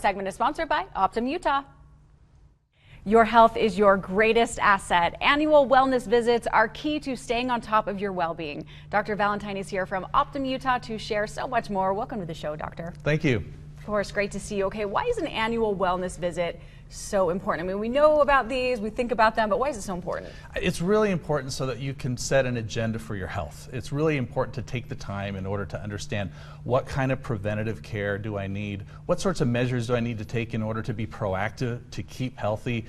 Segment is sponsored by Optum Utah. Your health is your greatest asset. Annual wellness visits are key to staying on top of your well-being. Dr. Valentine is here from Optum Utah to share so much more. Welcome to the show, Doctor. Thank you. Of course, great to see you. Okay, why is an annual wellness visit so important? I mean, we know about these, we think about them, but why is it so important? It's really important so that you can set an agenda for your health. It's really important to take the time in order to understand what kind of preventative care do I need, what sorts of measures do I need to take in order to be proactive, to keep healthy.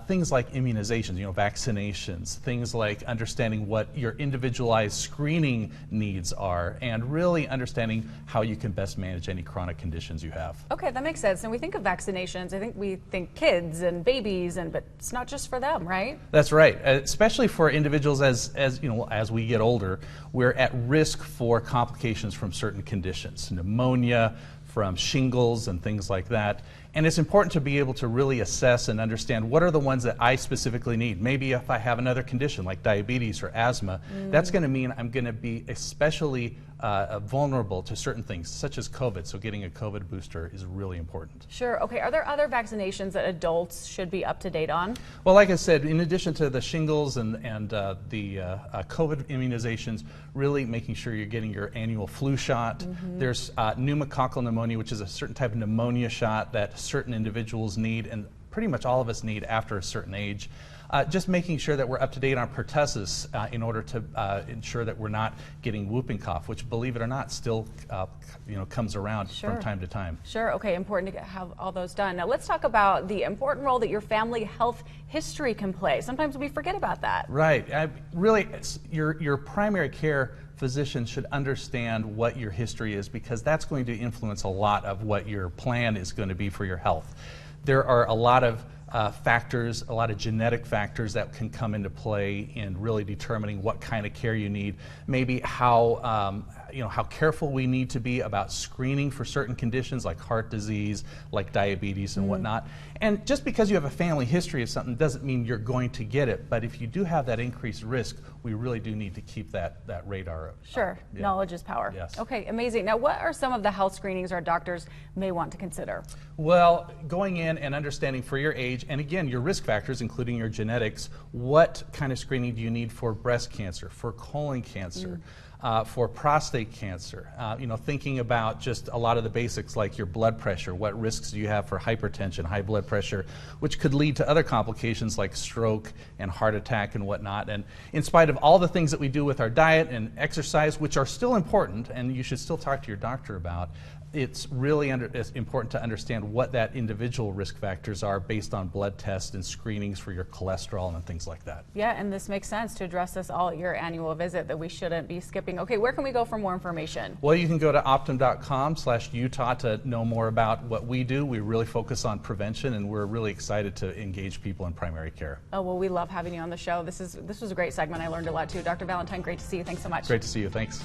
Things like immunizations, vaccinations, things like understanding what your individualized screening needs are, and really understanding how you can best manage any chronic conditions you have. Okay, that makes sense. And we think of vaccinations, I think we think kids and babies, but it's not just for them, right? That's right. Especially for individuals as we get older, we're at risk for complications from certain conditions, pneumonia, from shingles and things like that. And it's important to be able to really assess and understand what are the ones that I specifically need. Maybe if I have another condition like diabetes or asthma, that's going to mean I'm going to be especially vulnerable to certain things, such as COVID. So getting a COVID booster is really important. Sure. Okay. Are there other vaccinations that adults should be up to date on? Well, like I said, in addition to the shingles and the COVID immunizations, really making sure you're getting your annual flu shot. There's pneumococcal pneumonia, which is a certain type of pneumonia shot that certain individuals need, and pretty much all of us need after a certain age. Just making sure that we're up to date on pertussis in order to ensure that we're not getting whooping cough, which, believe it or not, still comes around from time to time. Sure. Okay. Important to have all those done. Now let's talk about the important role that your family health history can play. Sometimes we forget about that. Right. Really, your primary care physician should understand what your history is, because that's going to influence a lot of what your plan is going to be for your health. There are a lot of factors, a lot of genetic factors that can come into play in really determining what kind of care you need. Maybe how careful we need to be about screening for certain conditions like heart disease, like diabetes and whatnot. And just because you have a family history of something doesn't mean you're going to get it. But if you do have that increased risk, we really do need to keep that radar up. Sure. Yeah. Knowledge is power. Yes. Okay, amazing. Now, what are some of the health screenings our doctors may want to consider? Well, going in and understanding for your age, and again, your risk factors, including your genetics, what kind of screening do you need for breast cancer, for colon cancer, for prostate cancer, thinking about just a lot of the basics like your blood pressure, what risks do you have for hypertension, high blood pressure, which could lead to other complications like stroke and heart attack and whatnot. And in spite of all the things that we do with our diet and exercise, which are still important and you should still talk to your doctor about, it's really important to understand what that individual risk factors are based on blood tests and screenings for your cholesterol and things like that. Yeah, and this makes sense to address this all at your annual visit, that we shouldn't be skipping. Okay, where can we go for more information? Well, you can go to optum.com/Utah to know more about what we do. We really focus on prevention, and we're really excited to engage people in primary care. Oh, well, we love having you on the show. This was a great segment. I learned a lot too. Dr. Valentine, great to see you. Thanks so much. Great to see you. Thanks.